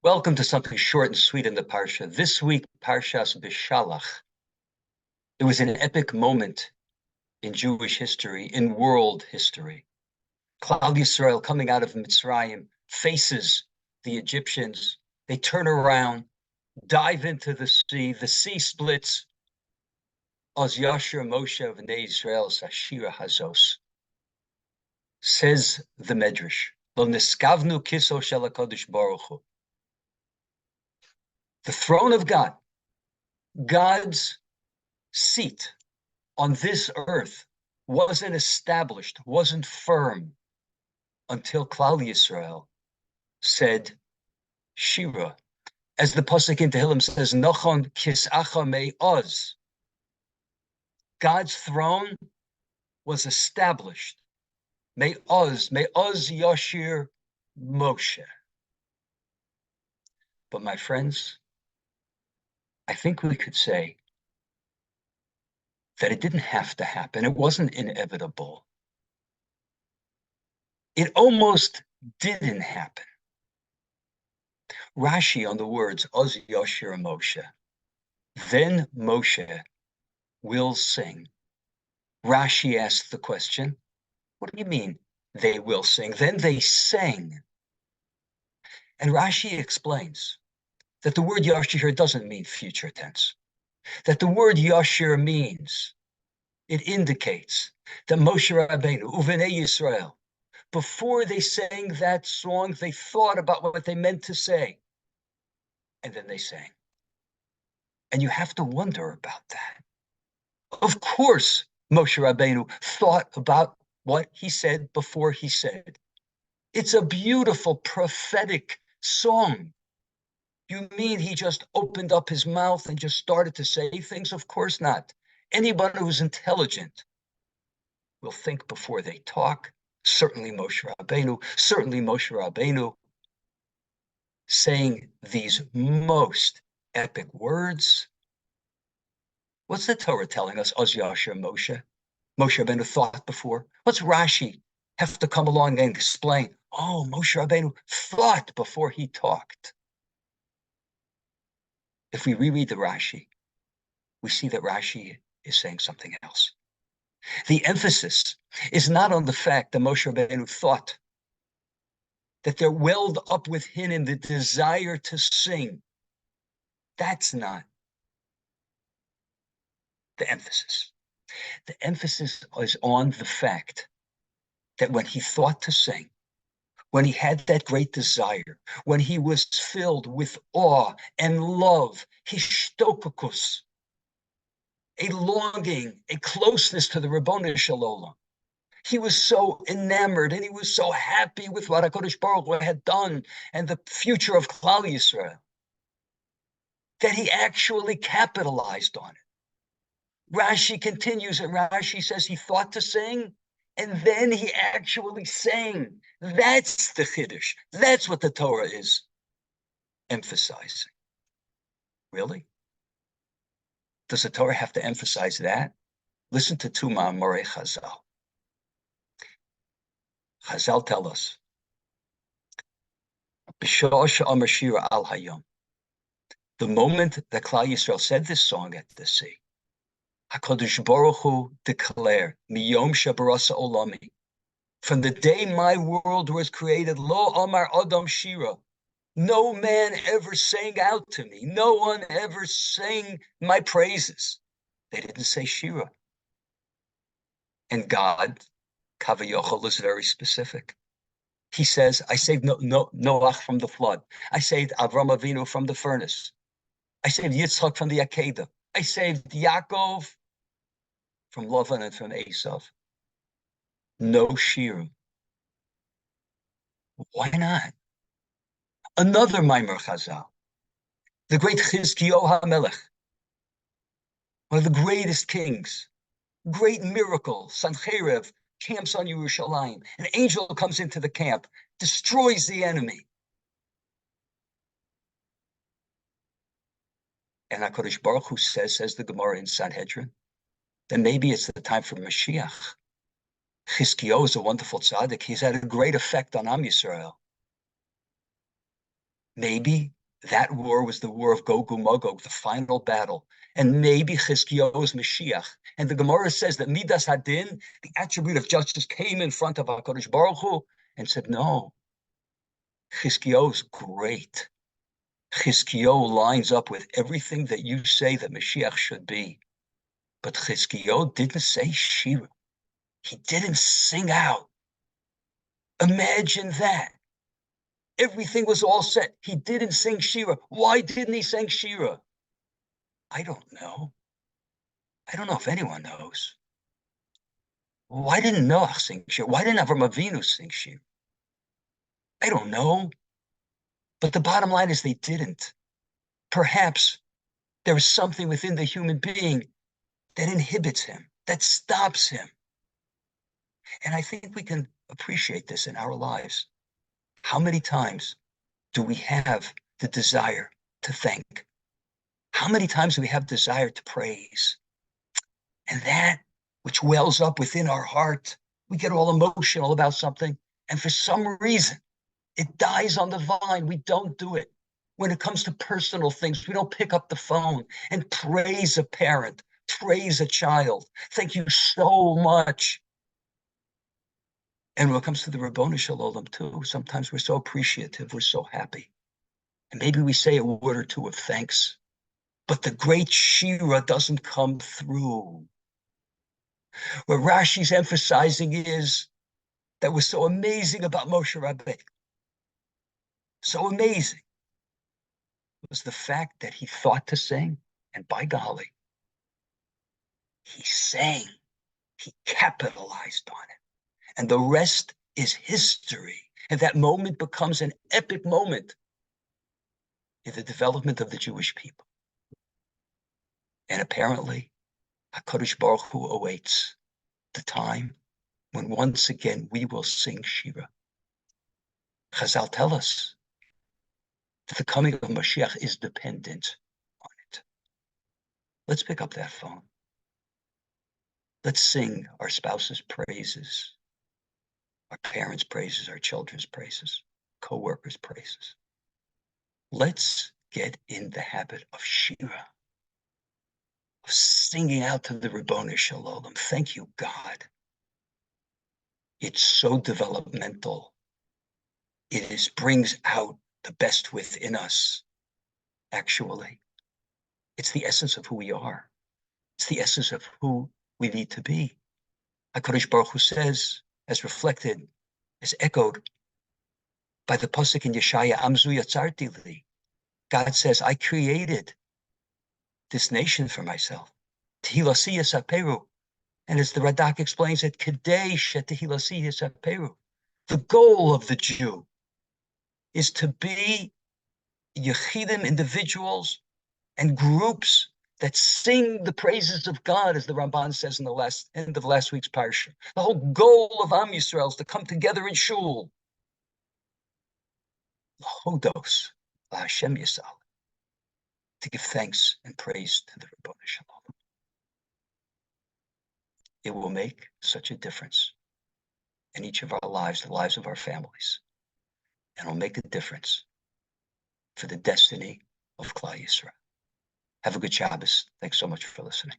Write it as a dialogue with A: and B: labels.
A: Welcome to something short and sweet in the Parsha. This week, Parshas Beshalach. It was an epic moment in Jewish history, in world history. Klal Yisrael coming out of Mitzrayim faces the Egyptians. They turn around, dive into the sea splits. Oz Yashir Moshe v'nei Yisrael Sashira Hazos. Says the Medrash, Lo niskavnu kiso shel HaKadosh Baruch Hu. The throne of God, God's seat on this earth, wasn't established, wasn't firm until Klal Yisrael said Shira. As the pasuk in Tehillim says, Nochon kisacha me'oz. God's throne was established. Me'oz Yashir Moshe. But my friends, I think we could say that it didn't have to happen. It wasn't inevitable. It almost didn't happen. Rashi on the words, Oz Yashir Moshe. Then Moshe will sing. Rashi asks the question, what do you mean they will sing? Then they sang. And Rashi explains that the word Yashir doesn't mean future tense. That the word Yashir means, it indicates that Moshe Rabbeinu, Uvenei Yisrael, before they sang that song, they thought about what they meant to say. And then they sang. And you have to wonder about that. Of course, Moshe Rabbeinu thought about what he said before he said. It's a beautiful prophetic song. You mean he just opened up his mouth and just started to say things? Of course not. Anyone who's intelligent will think before they talk. Certainly Moshe Rabbeinu saying these most epic words. What's the Torah telling us? Oz Yashir Moshe. Moshe Rabbeinu thought before. What's Rashi have to come along and explain? Oh, Moshe Rabbeinu thought before he talked. If we reread the Rashi, we see that Rashi is saying something else. The emphasis is not on the fact that Moshe Rabbeinu thought, that there welled up within him the desire to sing. That's not the emphasis. The emphasis is on the fact that when he thought to sing, when he had that great desire, when he was filled with awe and love, hishtokakus, a longing, a closeness to the Ribono Shel Olam. He was so enamored and he was so happy with what HaKadosh Baruch Hu had done and the future of Klal Yisrael that he actually capitalized on it. Rashi continues and Rashi says he thought to sing and then he actually sang. That's the Chiddush. That's what the Torah is emphasizing. Really? Does the Torah have to emphasize that? Listen to two Ma'amorei Chazal. Chazal tell us, al hayom. The moment that Klal Yisrael said this song at the sea, HaKadosh Baruch Hu declared, Miyom shebarasa olami, from the day my world was created, lo amar adam shira, no man ever sang out to me, no one ever sang my praises. They didn't say shira. And God, Kavayochel, is very specific. He says, I saved Noach from the flood. I saved Avram Avinu from the furnace. I saved Yitzchak from the Akedah. I saved Yaakov from Lavan and from Esav. No shira. Why not? Another Maimer Chazal, the great Chizkiyahu HaMelech, one of the greatest kings, great miracle, Sancherev, camps on Yerushalayim. An angel comes into the camp, destroys the enemy. And HaKadosh Baruch Hu says the Gemara in Sanhedrin, then maybe it's the time for Mashiach. Chizkiyahu is a wonderful tzaddik. He's had a great effect on Am Yisrael. Maybe That war was the war of Gog and Magog, the final battle. And maybe Chizkiyahu's Mashiach. And the Gemara says that Midas Hadin, the attribute of justice, came in front of HaKadosh Baruch Hu and said, no, Chizkiyahu's great. Chizkiyahu lines up with everything that you say that Mashiach should be. But Chizkiyahu didn't say Shira. He didn't sing out. Imagine that. Everything was all set. He didn't sing Shira. Why didn't he sing Shira? I don't know. I don't know if anyone knows. Why didn't Noach sing Shira? Why didn't Avram Avinu sing Shira? I don't know. But the bottom line is they didn't. Perhaps there is something within the human being that inhibits him, that stops him. And I think we can appreciate this in our lives. How many times do we have the desire to thank? How many times do we have desire to praise? And that which wells up within our heart, we get all emotional about something, and for some reason, it dies on the vine. We don't do it. When it comes to personal things, we don't pick up the phone and praise a parent, praise a child. Thank you so much. And when it comes to the Rabboni Shalom too, sometimes we're so appreciative, we're so happy. And maybe we say a word or two of thanks, but the great Shira doesn't come through. What Rashi's emphasizing is that was so amazing about Moshe Rabbeinu. So amazing was the fact that he thought to sing, and by golly, he sang, he capitalized on it. And the rest is history. And that moment becomes an epic moment in the development of the Jewish people. And apparently, HaKadosh Baruch Hu awaits the time when once again we will sing Shira. Chazal tell us that the coming of Mashiach is dependent on it. Let's pick up that phone. Let's sing our spouse's praises, our parents' praises, our children's praises, co-workers' praises. Let's get in the habit of Shira, of singing out to the Ribbonei Shalom. Thank you, God. It's so developmental. It brings out the best within us, actually. It's the essence of who we are. It's the essence of who we need to be. HaKadosh Baruch Hu says, as reflected, as echoed by the pasuk in Yeshaya, Amzu Yatzarti Li. God says, I created this nation for myself. Tehilasi Yasaperu. And as the Radak explains it, Kedei Shetehilasi Yasaperu. The goal of the Jew is to be Yechidim, individuals, and groups that sing the praises of God, as the Ramban says in the end of last week's Parsha. The whole goal of Am Yisrael is to come together in shul. Hodos, Hashem Yisrael, to give thanks and praise to the Ribbonei Shalom. It will make such a difference in each of our lives, the lives of our families. And it'll make a difference for the destiny of Klal Yisrael. Have a good Shabbos. Thanks so much for listening.